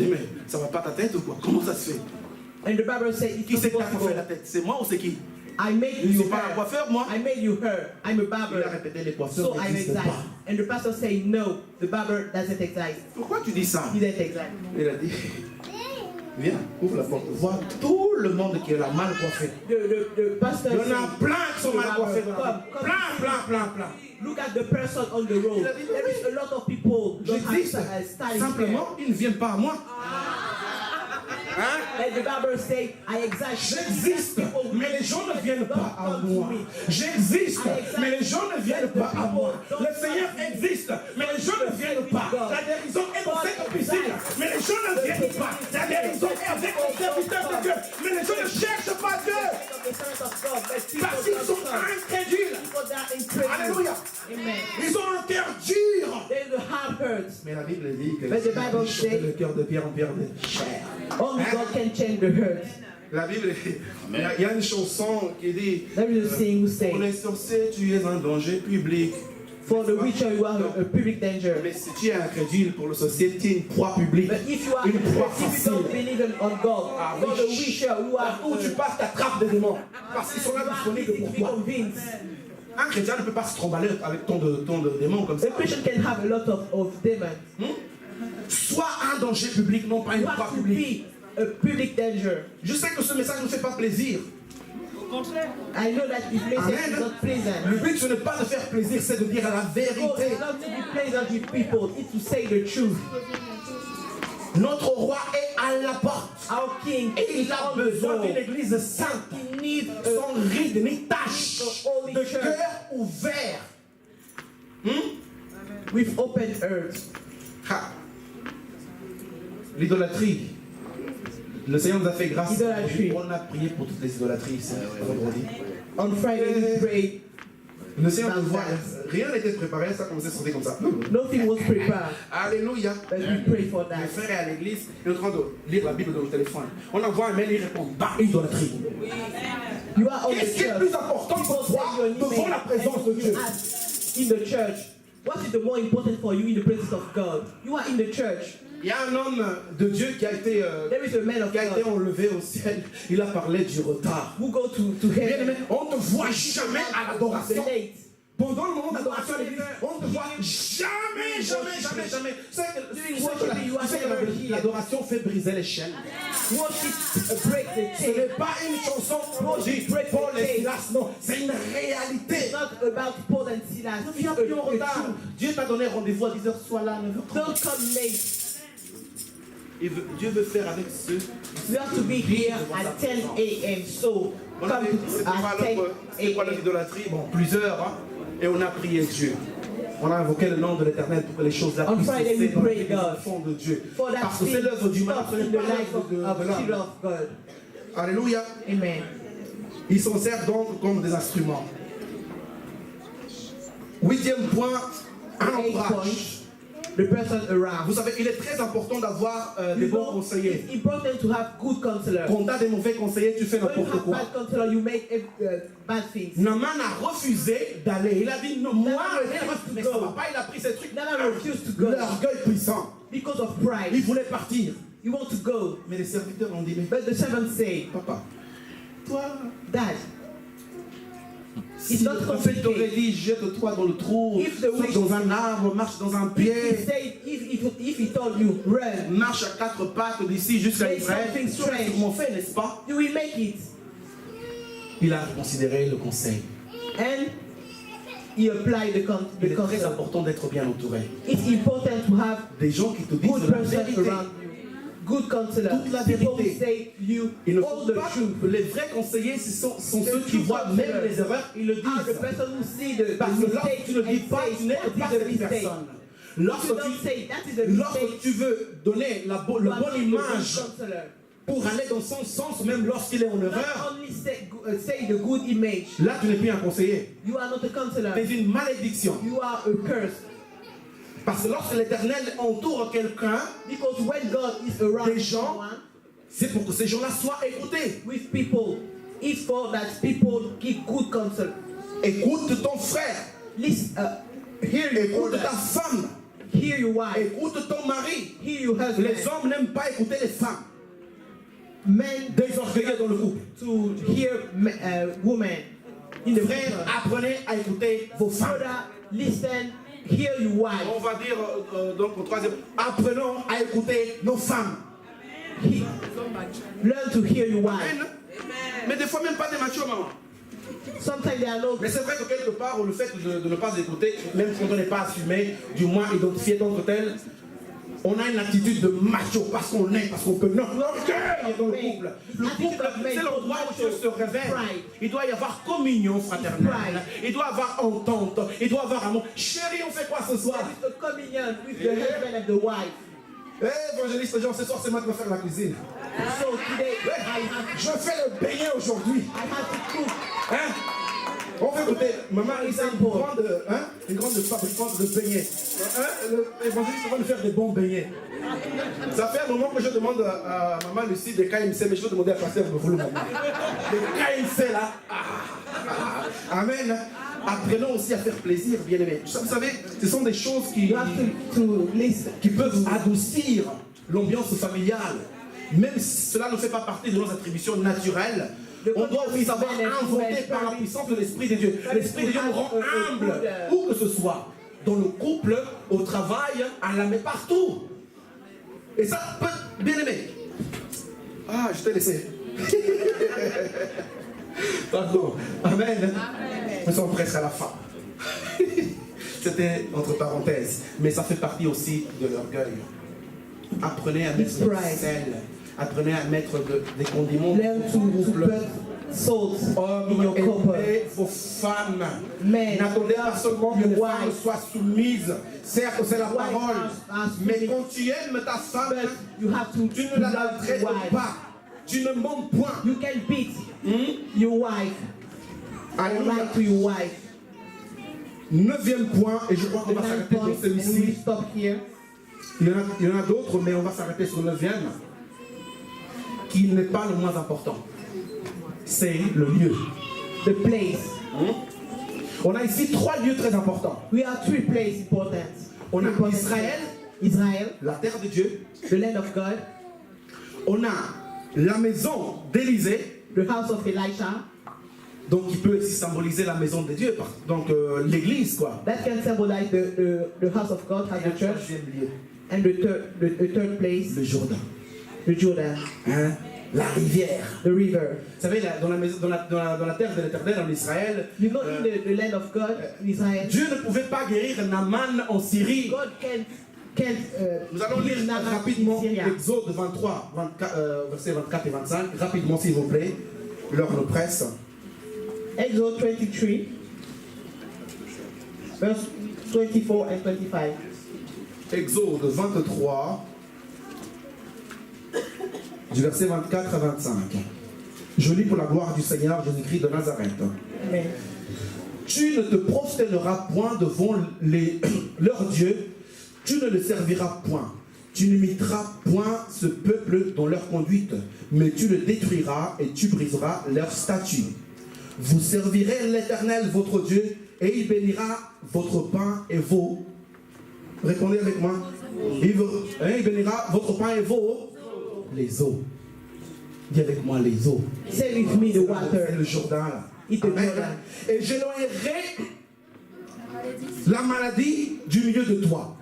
Mais ça va pas ta tête ou quoi? Comment ça se fait? And the Bible says, Qui c'est qui t'a coiffé la tête? C'est moi ou c'est qui? I made Je ne you suis pas un her. coiffeur, moi. I made you her. I'm a Il a barber. répété les coiffeurs So I n'existent exist. pas. And the pastor said, no, the barber doesn't exist. Pourquoi tu dis ça? He doesn't exist. Il a dit, viens, ouvre la porte. Vois tout le monde qui est là mal coiffé. The pastor Il y en a said, plein qui sont mal coiffés. Come. Plein. Look at the person on the road. There is a lot of people don't J'existe. have stylish Simplement, ils ne viennent pas à moi. hair. And the barber said, I exist. J'existe, mais les gens ne viennent pas à moi. J'existe, mais les gens ne viennent pas à moi. Le Seigneur existe, mais les gens ne viennent pas. La guérison est dans cette piscine, mais les gens ne viennent pas. La guérison est avec le serviteur de Dieu, mais les gens ne cherchent pas Dieu. Parce qu'ils sont incrédules. Alléluia. Ils ont un cœur dur. Mais la Bible dit que le cœur de pierre en pierre de chair. Only God can change the hurt. La Bible, il y a une chanson qui dit There is a saying who say, pour les sorciers, tu es un danger public. for the witcher you are a public danger. Mais si tu es incrédule pour le sorcier, tu es une proie publique. But if you are Une proie if you facile. don't believe on God, for the witcher you are Où tu passes, tu attrapes des démons. Parce qu'ils sont là disponibles easy pour to be toi. convinced. Un chrétien ne peut pas se tromballer avec ton de démons comme ça. A Christian can have a lot of demons. Sois un danger public, non pas une You have proie to publique. be a public danger. Je sais que ce message ne fait pas plaisir. I know that this message is not pleasant. Le but, ce n'est pas de faire plaisir, c'est de dire la God vérité. is not to be pleasant with people, it's to say the truth. Notre roi est à la porte. Our king Et is il a on the besoin door. d'une église sainte, He needs sans ride ni tache, holy de church cœur ouvert. with open earth. Ha. L'idolâtrie. Le Seigneur nous a fait grâce. Idolâtrie. On a prié pour toutes les idolâtries ici, vendredi. On Friday we prayed. Le Seigneur nous voit. Rien n'était préparé, ça a commencé à sauter comme ça. Nothing was prepared, Alléluia. but we pray for Le that. frère est à l'église, il est en train de lire la Bible dans le téléphone. On envoie un mail, il répond, bah, idolâtrie. You are on the Qu'est-ce qui est church. plus important pour toi devant la présence de Dieu? In the church. What is the more important for you in the presence of God? You are in the church. Il y a un homme de Dieu qui a été enlevé au ciel. Il a parlé du retard. Who go to Bien heaven. aimé, on ne te voit jamais à l'adoration. Late. Pendant le moment d'adoration à l'église, on ne te voit jamais. Tu sais que l'adoration fait briser les chaînes. Worship break the Ce chain. n'est pas une chanson dit Paul et Silas, non, c'est une réalité. It's not about Paul and Silas. Ne viens plus en retard. Dieu t'a donné rendez-vous à 10h, sois là à 9h30. Don't come late. Dieu veut faire avec ceux. You have to be here at 10 a.m. So come at 10 C'est quoi a.m. l'idolâtrie? Bon, plusieurs, hein. Et on a prié Dieu. On a invoqué le nom de l'Éternel pour que les choses là On puissent Friday, cesser we dans pray la vie God. du fond de Dieu. For that Parce que c'est thing l'œuvre du mal, stop ce n'est in the pas life l'œuvre de of children l'homme. of God. Alléluia. Amen. Ils s'en servent donc comme des instruments. 8e point, un Eight entourage. points. The person around. Vous savez, il est très important d'avoir des You bons know, conseillers. it's important to have good counselors. Quand tu as des mauvais conseillers, tu fais When you n'importe have quoi. bad counselor, you make bad things. Naaman a refusé d'aller. Il a dit non, moi, refused to mais go. ça va pas. Il a pris ces trucs. Naaman refused to go L'orgueil puissant. because of Il pride. voulait partir. You want to go, Mais les serviteurs ont dit, mais but the servant say, papa, toi, Dad, si It's not le prophète t'aurait complicated. dit, jette-toi dans le trou, If the saute wish- dans un arbre, marche dans un he pied, said, if he told you, run, marche à 4 pattes d'ici jusqu'à Say Israël, something tu aurais strange. sûrement fait, n'est-ce pas? you will make it. Il a considéré le conseil. And he applied the Il est très counsel. important d'être bien entouré. It's important to have Des gens qui te disent good la person vérité. around you. Good counselor. Toute la People who vérité. say you Il ne all faut the pas truth. que les vrais conseillers, ce sont ceux qui true voient counselor. même les erreurs, ils le Are the disent. person who see the Parce que lorsque mistake tu ne dis and pas, say, tu n'es "That pas is a cette mistake." personne. You Lorsque don't say that is a lorsque mistake. tu veux donner la You le are bon not a good image counselor. pour aller dans son sens, même lorsqu'il est en erreur, Not only say the good image. là tu n'es plus un conseiller. You are not a counselor. C'est une malédiction. You are a curse. Parce que lorsque l'Éternel entoure quelqu'un, Because when God is around Des gens- someone c'est pour que ces gens-là soient écoutés. with people, it's for that people give good counsel. Écoute ton frère, Listen, hear your écoute ta brother. femme, Hear your wife. Écoute ton mari. Hear your husband. Les hommes n'aiment pas écouter les femmes. Men Désorgueillés dans le couple. to hear women in the Frères, future. apprenez à écouter vos femmes. Brother, listen. Hear your wife. On va dire donc au troisième. Apprenons à écouter nos femmes. Learn to hear your wife. Amen. Mais des fois même pas des machos, maman. Sometimes they are no. Mais c'est vrai que quelque part, le fait de ne pas écouter, même quand on n'est pas assumé, du moins identifié tant que tel, on a une attitude de macho parce qu'on est, parce qu'on peut. Non, non, dans le couple. Le couple, c'est l'endroit où Dieu se révèle. Il doit y avoir communion fraternelle. Il doit y avoir entente. Il doit y avoir amour. Chérie, on fait quoi ce soir? The communion with the husband and the wife. Évangéliste Jean, ce soir c'est moi qui vais faire la cuisine. So today Je fais le beignet aujourd'hui. I have to cook. Hein? On va écouter, maman, c'est une grande fabricante de beignets. L'évangéliste va nous faire des bons beignets. Ça fait un moment que je demande à maman Lucie des KMC, mais je vais demander à pasteur Boufoulou maintenant. Des KMC là. Amen. Apprenons aussi à faire plaisir, bien aimé. Vous savez, ce sont des choses qui peuvent adoucir l'ambiance familiale. Même si cela ne fait pas partie de nos attributions naturelles, on doit aussi savoir inventer par la puissance de l'Esprit de Dieu. L'Esprit de Dieu nous rend humbles, où que ce soit. Dans le couple, au travail, à la maison, partout. Et ça peut, bien aimé. Ah, je t'ai laissé. Pardon. Amen. Nous sommes presque à la fin. C'était entre parenthèses. Mais ça fait partie aussi de l'orgueil. Apprenez à mettre du sel. Apprenez à mettre des condiments. Learn to put salt in your Hommes, copper. aimez vos femmes. Men, N'attendez pas seulement que les your femmes wife. soient soumises. Certes, c'est la Wife parole. are Mais submitted. quand tu aimes ta femme, But you have to tu ne la love your maltraites wife. pas. Tu ne montes point. You can beat your wife. I Alléluia. lie to your wife. 9e point, et je crois qu'on The va ninth s'arrêter point, dans and we will celui-ci. stop here. Il y en a d'autres, mais on va s'arrêter sur le 9e, qui n'est pas le moins important. C'est le lieu. The place. On a ici 3 lieux très importants. We have 3 places important. On a Important Israël, Israel, la terre de Dieu. the land of God, On a la maison d'Élysée, the house of Elisha. donc qui peut aussi symboliser la maison de Dieu, donc l'église quoi. That can symbolize the house of God, as Et the un church, 3e lieu, and the third place, le Jourdain, the Jordan, hein, la rivière. the river. Vous savez, dans la terre de l'Éternel en Israël, You know, in the land of God, in Israel, Dieu ne pouvait pas guérir Naaman en Syrie. God can't Nous allons lire heal Naaman rapidement in Syria. Exode 23, versets 24 et 25. Rapidement, s'il vous plaît. L'heure nous presse. Exodus 23, verse 24 and 25. Exode 23, du verset 24 à 25. Je lis pour la gloire du Seigneur Jésus-Christ de Nazareth. Amen. Tu ne te prosterneras point devant leurs dieux, tu ne les serviras point. Tu n'imiteras point ce peuple dans leur conduite, mais tu le détruiras et tu briseras leurs statuts. Vous servirez l'Éternel votre Dieu, et il bénira votre pain et vos. Répondez avec moi. Il bénira votre pain et vos. Les eaux. Dis avec moi les eaux. Say with me the C'est water. le Jourdain là. It is Amen. Jordan. Et j'éloignerai la maladie du milieu de toi.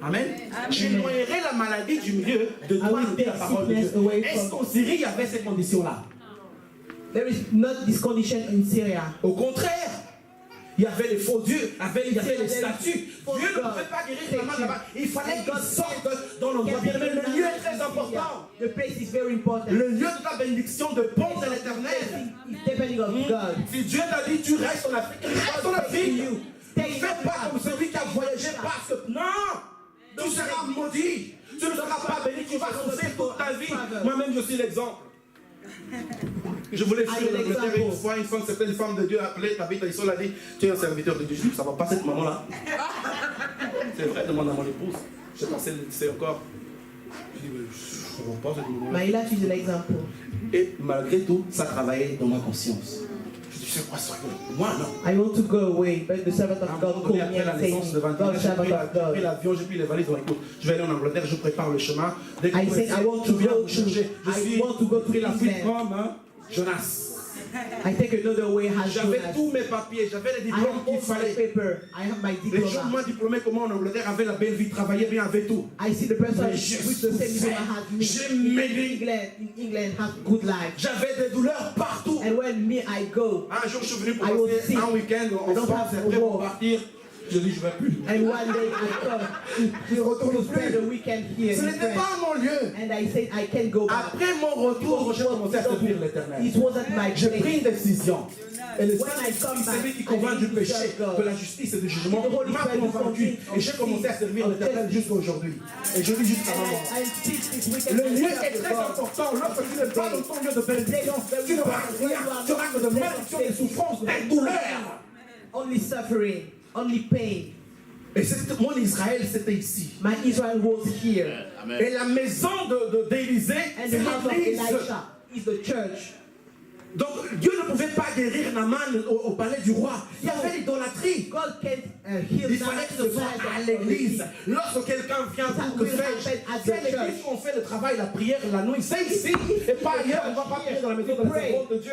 Amen. J'éloignerai la maladie du milieu de toi, will dit la take parole de Dieu. sickness away Est-ce from- qu'en Syrie il y avait ces conditions-là? There is not this condition in Syria. Au contraire, il y avait les faux dieux, il y avait les statues. Dieu ne pouvait pas guérir la main là-bas. Il fallait qu'il sorte dans l'endroit. Bien aimé, le lieu est très important. The place is very important. Le lieu de ta bénédiction dépend de l'Éternel. It's depending on God. Si Dieu t'a dit tu restes en Afrique, reste en Afrique. Ne fais pas comme celui qui a voyagé parce que non, tu seras maudit. Tu ne seras pas béni, tu vas souffrir toute ta vie. Moi-même, je suis l'exemple. Je voulais fuir l'Angleterre une fois, certaine femme de Dieu appelée Tabitha Issol a dit tu es un serviteur de Dieu. Je dis ça va pas cette maman-là. C'est vrai, demande à mon épouse. Je sais pas si c'est encore. Je dis je ne vois pas cette maman-là. My life is an example. Et malgré tout, ça travaillait dans ma conscience. Tu sais quoi, ça? Moi, non. I want to go away, but the servant of God called me Après la and naissance de said, Van God, Dijk, servant j'ai of pris God. l'avion, j'ai pris les valises dans les cours. Je vais aller en Angleterre, je prépare le chemin. Dès que I said, I want to je viens go vous chercher. to- Je I suis want to go to pris la fuite England. comme Jonas. I take another way as J'avais Jonas. tous mes papiers, j'avais les I diplômes have qu'il all my fallait. paper. I have my Les gens diploma. moins diplômés que moi en Angleterre avaient la belle vie, travaillaient bien, avaient tout. I see the person Mais j'ai with the same diploma souffert. as me. J'ai In maigri. England has good life. J'avais des douleurs partout. And when me, I go, Un jour, je suis venu pour I was passer sick. un week-end en I don't France, have et après a pour war. partir, je dis je vais plus. and one day I come Je retourne to spend the plus. weekend here Ce in n'était France. pas mon lieu. And I said, I can't go back. Après mon retour, j'ai commencé à servir l'Éternel. It wasn't my J'ai pris place. une décision. Et le When I come Saint-Esprit, c'est back, lui qui I convainc du need to péché, serve God. de la justice et du jugement, The Holy m'a Spirit convaincu. convinces Et j'ai commencé à servir l'Éternel jusqu'à aujourd'hui. Et je vis jusqu'à ma mort. I speak this weekend. Le I lieu serve est the très God. important. Lorsque tu n'es pas dans ton lieu de bénédiction, tu n'auras rien. Tu auras que de malédiction, des souffrances, des douleurs. Only suffering, only pain. Et mon Israël, c'était ici. My Israel was here. Et la maison d'Élisée, And c'est the house of l'église. Elisha is the church. Donc Dieu ne pouvait pas guérir Naaman au palais du roi. Il y avait l'idolâtrie. God can't heal Il fallait que ce soit à l'église. Lorsque quelqu'un vient pour que fais-je, c'est à l'église qu'on fait le travail, la prière, la nuit. C'est ici et pas ailleurs. On ne va pas prier dans la maison de la servante de Dieu.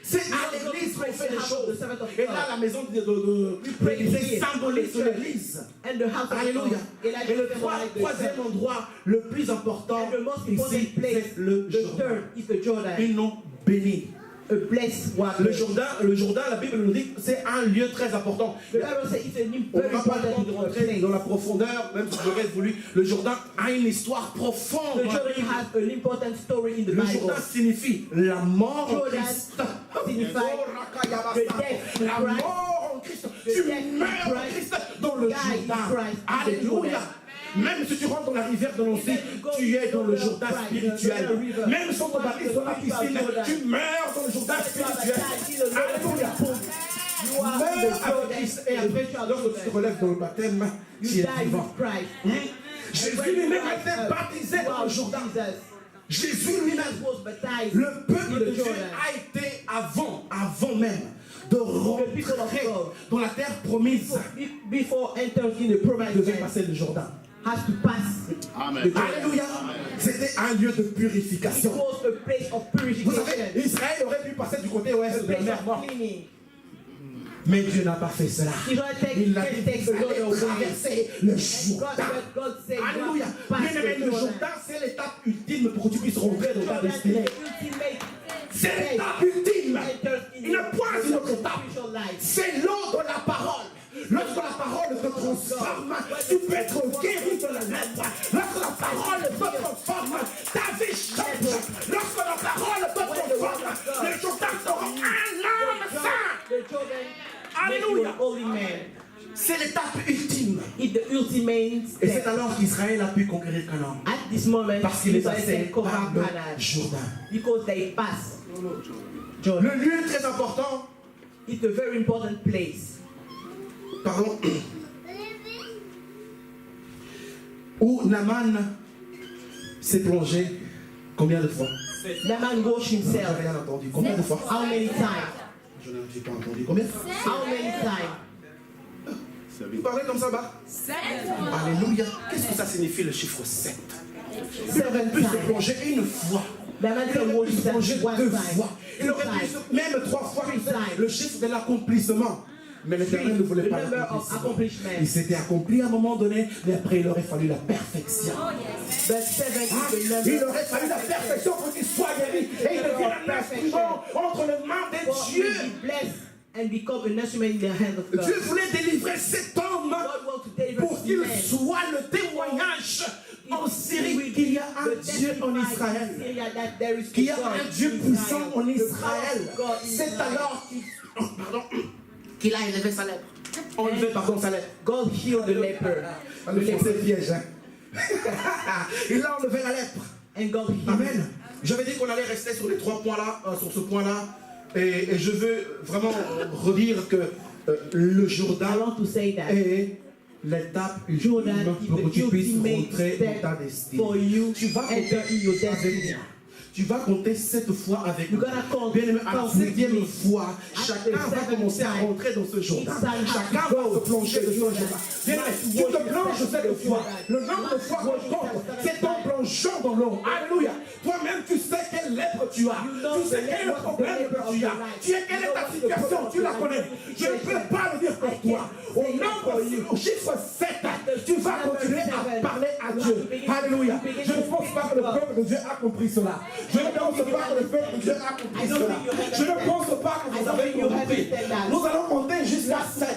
C'est à l'église qu'on fait les choses. Et là, la maison d'Élisée symbolise l'église. And the house of Alléluia. God. Et le troisième endroit le plus important And the most ici, important place, c'est le the Jourdain. third is the Jordan. Ils l'ont béni. A blessed water. Le Jourdain, la Bible nous dit que c'est un lieu très important. The Bible says it's a On very n'a pas le temps de important rentrer place. dans la profondeur, même si j'aurais voulu. Le Jourdain a une histoire profonde. The Jordan has an important story in the Le Bible. Jourdain signifie la mort en Jordan Christ. signifies the death in La Christ. mort en Christ. The Tu death in meurs en Christ. Christ dans le Die in Jourdain. Christ in the Alléluia. Jordan. Même si tu rentres dans la rivière de l'Oncy, tu es dans le Jourdain spirituel. Même si on te baptise dans la piscine, tu meurs dans le Jourdain spirituel. Alléluia. You are in the Meurs avec Jordan. Christ. Et après, lorsque tu te relèves dans le baptême, You tu es die vivant. with Christ. Jésus lui-même a été baptisé dans le Jourdain. Jésus lui-même, was baptized le in peuple de the Dieu Jordan. a été avant même de rentrer dans la terre promise. Before entering in the Il promised devait land, passer le Jourdain. has to pass. Amen. the Jordan. Alléluia. C'était un lieu de It purification. was a place of Vous purification. savez, Israël aurait pu passer du côté ouest A de la place mer of Morte. cleaning. Mais Dieu n'a pas fait cela. Israel Il a dit takes qu'il a lot fallait of way. traverser le God, Jourdain. God said, Alléluia. pass Bien aimé, the le Jordan. Jourdain, c'est l'étape ultime pour que tu puisses rentrer dans ta Jordan is destinée. the ultimate C'est place l'étape ultime. enters in Il n'y a point une autre étape. spiritual life. C'est l'eau de la parole. Lorsque la parole te transforme, tu peux être guéri de la lèpre. Lorsque la parole te transforme, ta vie change. Lorsque la parole te transforme, le Jourdain sera un homme saint. The Jordan makes you Alléluia. a holy man. C'est l'étape ultime. It's the ultimate Et c'est step. alors qu'Israël a pu conquérir Canaan. At this moment, Parce qu'il est Israel passé can cover par le Canaan Jourdain. because they pass Jordan. Le lieu très important, It's a very important place pardon, où Naaman s'est plongé combien de fois? Naaman washed J'ai himself. rien entendu. Combien de fois? How many times? Je n'ai pas entendu. Combien? How many times? Vous parlez comme ça, bas? Alléluia. Qu'est-ce que ça signifie le chiffre 7? Il aurait pu se times. plonger une fois. Naaman Il can aurait wash pu se plonger himself one deux time. fois. Il aurait pu se, même 3 fois. Le chiffre de l'accomplissement. Mais l'Éternel ne voulait pas The number of l'accomplissement. accomplishments. Il s'était accompli à un moment donné, mais après il aurait fallu la perfection. But seven is the number Il aurait fallu la perfection pour qu'il soit guéri et il devienne un instrument entre les mains de for Dieu. him to be blessed and become an instrument in the hand of God. Dieu voulait délivrer cet homme God wants to deliver pour this qu'il man. soit le témoignage en Syrie qu'il y a un Dieu en Israël. Qu'il y a un Dieu puissant en Israël. C'est alors qu'il a élevé sa lèpre. Enlevé, pardon, sa lèpre. God healed the leper. Le français piège, hein. Il a enlevé la lèpre. And God healed Amen. J'avais dit qu'on allait rester sur les 3 points-là, sur ce point-là. Et je veux vraiment redire que le I Jourdain want to say that est l'étape Jordan ultime is pour que tu the puisses ultimate rentrer dans ta step destinée. for you Tu vas enter in your rentrer avec destiny. Dieu. Tu vas compter 7 fois avec You're nous. gonna count. Bien aimé, à la count with 7e me. fois, chacun va commencer à rentrer dans ce Jourdain. Chacun va se plonger dans ce Jourdain. Bien aimé, tu te plonges 7 fois. Le nombre de fois qu'on compte, c'est ton plongeon dans l'eau. Alléluia. Toi-même, tu sais quelle lèpre tu as. Tu sais quel est le problème que tu as. Tu sais quelle est ta situation. Tu la connais. Je ne peux pas le dire pour toi. Au chiffre 7, tu vas continuer à parler à Dieu. Alléluia. Je ne pense pas que le peuple de Dieu a compris cela. Je ne pense pas que le peuple de Dieu a compris cela. Je ne pense pas que vous avez compris. Nous allons compter jusqu'à 7.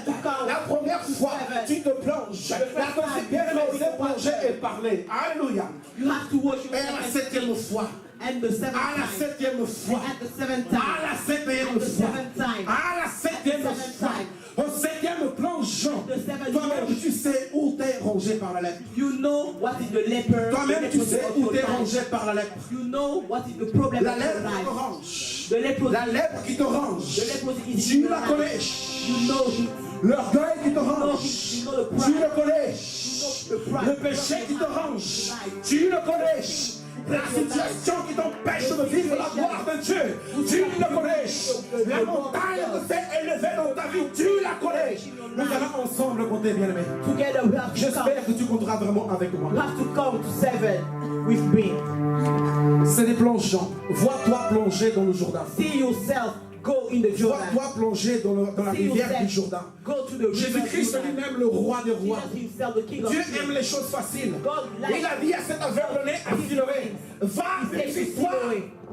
La première fois, tu te plonges. La deuxième, bien aimé, c'est plonger et parler. Alléluia. You have to worship Et à la 7e fois. and the seventh À la time. 7e fois. At the seventh time. À la 7e At the fois. seventh time. À la 7e fois. Au 7e plongeon. Toi-même, tu sais où t'es rongé par la lèpre. You know what is the leper. Toi-même, tu sais où t'es rongé par la lèpre. You know what is the problem La of your lèpre qui te life. range. The leprosy. La lèpre qui te range. The leprosy is Tu in your la life. connais. You know it. L'orgueil qui te You know range. it. You know the Tu pride. le connais. You know the pride. Le péché qui te range. Tu le connais. La situation qui t'empêche de vivre la gloire de Dieu. Tu le connais. La montagne que s'est élevée dans ta vie. Tu la connais. Nous allons ensemble compter, bien-aimé. Together we have to count. J'espère que tu compteras vraiment avec moi. We have to count to 7 with me. C'est des plongeons. Vois-toi plonger dans le Jourdain. See yourself go in the Jordan. Vois-toi plonger dans la See rivière yourself du Jourdain. go to the river Jésus-Christ Jordan. lui-même, le roi des rois. Jesus himself, the King of Dieu Kings. aime les choses faciles. God likes- Il a dit à cet aveugle-né, à Philoé, va, vérifie-toi.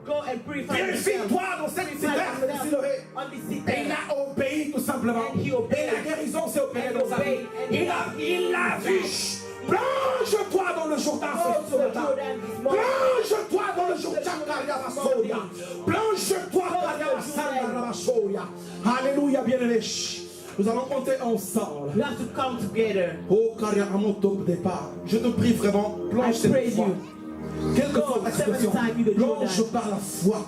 Go and purify yourself. Vérifie-toi dans cette citerne de Philoé. On the Et il citern. a obéi tout simplement. And he obeyed. Et la guérison s'est opérée And dans sa vie. obeyed. And Il a vu. Plonge-toi dans le Jourdain Go ce to the matin. Jordan this morning. Plonge-toi dans le Jourdain. Plonge-toi dans le Jourdain. Alléluia, bien-aimé. Nous allons compter ensemble. We have to come together. Oh, Karia, à mon top départ. Je te prie vraiment, plonge I cette praise foi. you. Quelle que Go, soit ta situation, 7 times in the plonge Jordan. par la foi.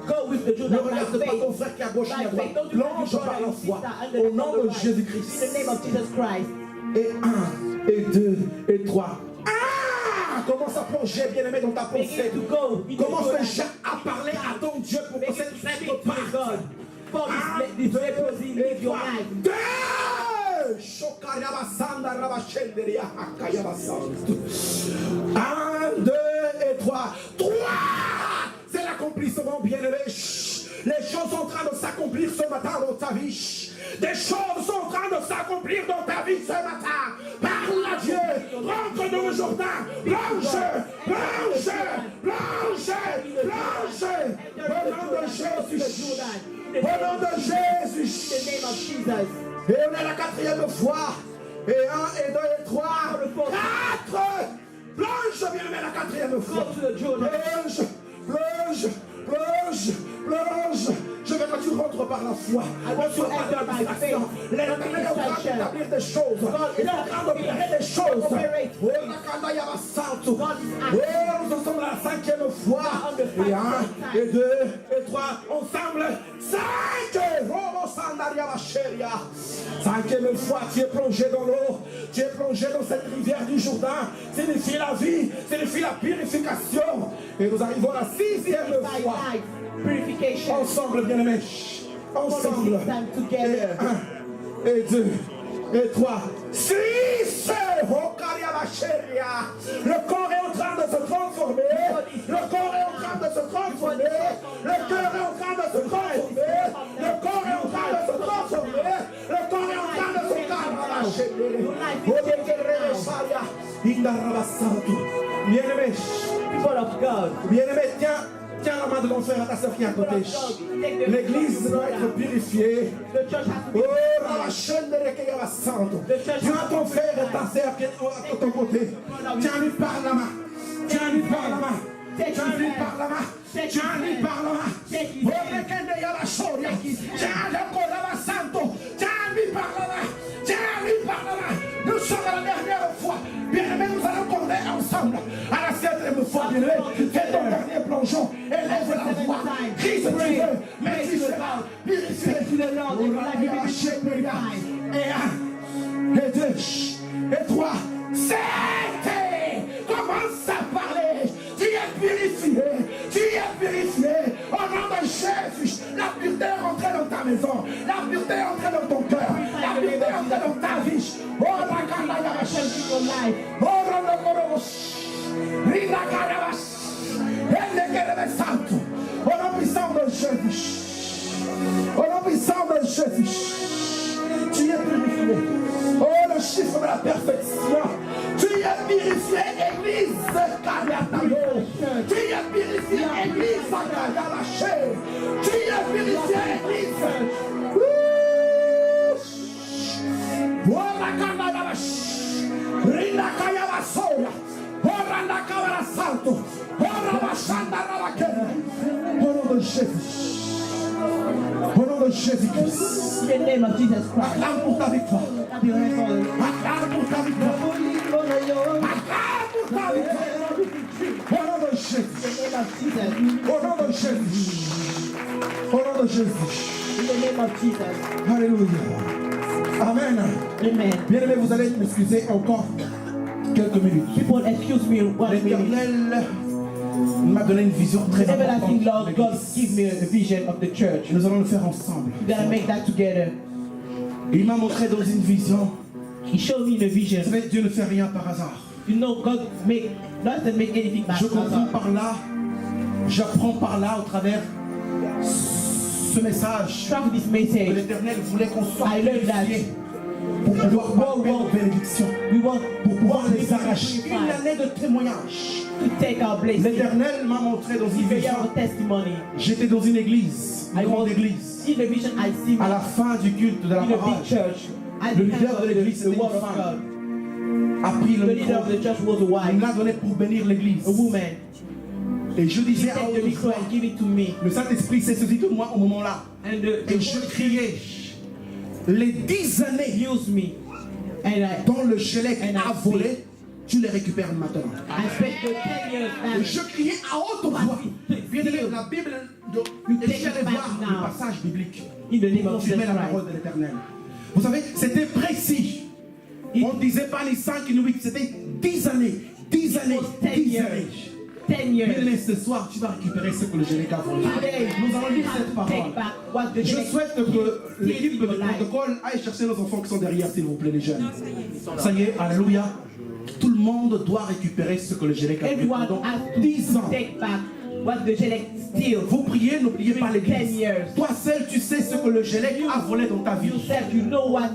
Go with the Ne Jordan by regarde pas ton faith. frère qui est à gauche et à By droite. faith. Don't you look Plonge your par brother la and foi. sister and Au the nom de right. Jésus-Christ. In the name of Jesus Christ. Et 1, et 2, et 3. Ah! Commence à plonger, bien-aimé, dans ta Begin pensée. to go. in the Commence Jordan. déjà à parler à ton Dieu pour que Begin cette to speak lèpre to parte. God. For this leprosy leave your life. Deux! Shokariabasanda rabashenderia hakayabasanda. 1, 2 et 3. 3! C'est l'accomplissement, bien-aimé. Les choses sont en train de s'accomplir ce matin dans ta vie. Des choses sont en train de s'accomplir dans ta vie ce matin. Parle à Dieu. Rentre dans le Jourdain. Plonge. Plonge. Plonge. Plonge. Au nom de Jésus. Au nom de In Jésus. the name of Jesus. Et on est la 4e fois. Et 1, et 2, et 3. 4. Plonge, bien aimé, la 4e fois. Go to the Jordan. Plonge, plonge, plonge, plonge. Je veux que tu rentres par la foi. Ne sois pas dans la distraction. L'ennemi est en train d'établir des choses. Il est en train d'opérer des choses. Oh, Nakanda Yabasanto. Oh, nous en sommes à la 5e fois. Et 1, et 2, et 3. Ensemble. 5. Robo Sandaria Bacheria. 5e fois, tu es plongé dans l'eau. Tu es plongé dans cette rivière du Jourdain. Signifie la vie. Signifie la purification. Et nous arrivons à la 6e By fois. life. Purification. Ensemble, bien-aimés. Ensemble. Together. Et 1, et 2, et 3. 6. Le corps est en train de se transformer. Le corps est en train de se transformer. Le cœur est en train de se transformer. Le corps est en train de se transformer. Le corps est en train de se transformer. Bien-aimé. People of God. Bien-aimé, tiens la main de ton frère à ta soeur qui est à côté. L'église doit être purifiée. The church has to Oh, be la chaîne de l'écueil à la sainte. Tu as ton frère et ta sœur qui est à ton côté. Tiens-lui par la main. Tiens-lui par la main. Tiens-lui par la main. Tiens-lui par la main. Oh, l'écueil à la soria. Tiens-le corps à la sainte. Tiens-lui par la main. Tiens-lui par la main. Nous sommes à la dernière fois. Bien-aimés, nous allons corner ensemble. À la 7e fois, bien-aimé, fais ton dernier plongeon. Élève la voix. Crie ce que tu veux. Mais tu seras purifié. Et 1, et 2, et 3, 7. Commence à parler. Tu es purifié. Tu es purifié. in your life. Au nom puissant de Jésus. Au nom puissant de Jésus. Tu es purifié. Oh, le chiffre de la perfection. Tu es purifié, Église Kariatayo. Tu es purifié, Église Karialaché. Tu es purifié, Église. Ora Kandalash. Rina Kayabasoya. Ora Nakawara Santo. Ora Bashanda Rabakena. Au nom de Jésus. Au nom de Jésus-Christ. In the name of Jesus Christ. Acclame pour ta victoire. Clap your hands for it. Acclame pour ta victoire. Acclame pour ta victoire. Au nom de Jésus. In the name of Jesus. Au nom de Jésus. Au nom de Jésus. In the name of Jesus. Alléluia. Amen. Amen. Bien-aimés, vous allez m'excuser encore quelques minutes. People, excuse me 1 minute. L'Éternel m'a donné une vision très Everlasting importante. Lord, God, give me a vision of the church. Nous allons le faire ensemble. We're gonna make that together. Il m'a montré dans une vision. He showed me in a vision. Vous savez, Dieu ne fait rien par hasard. You know, God doesn't make anything by Je comprends accident. par là, j'apprends par là au travers ce message Track this que message. l'Éternel voulait qu'on soit I learned that. purifié pour pouvoir porter nos bénédictions, We want pour pouvoir want les people arracher. to Une année de témoignage. take our blessing. L'Éternel m'a montré dans une Give vision. our testimony. J'étais dans une église, une I grande was église. in the vision I see À la fin du culte de la in a big parole, church. At le the end leader of de l'église, the c'était word une of God. femme, a pris The le leader of the micro. church was a Il wife, l'a donné pour bénir l'église. a woman. Et je He disais à take the haute micro voix, and give it to me. le Saint-Esprit s'est saisi de moi au moment-là. And Et je criais, les 10 années use me. And dont le Gélec And I a volé, tu les récupères maintenant. I spent the 10 years Et now. je criais à haute voix. Bien aimé, la Bible, et j'allais voir le passage biblique. In the name of Jesus Confirmer la parole Christ. de l'Éternel. Vous savez, c'était précis. On ne disait pas ni 5 ni 8, c'était 10 années. 10 années. was 10 10 years. années. 10 years. Mais ce soir, tu vas récupérer ce que le Gélec a volé. Today, Nous allons lire cette take parole. back what the Je souhaite que l'équipe de your life. protocole aille chercher nos enfants qui sont derrière, s'il vous plaît, les jeunes. Ça y est, alléluia. Tout le monde doit récupérer ce que le Gélec a volé Everyone pendant has to 10 ans. take back what the Gélec steal. Vous priez, n'oubliez pas 10 l'église. years. Toi seul, tu sais ce que le Gélec a volé dans ta vie. Yourself, you know what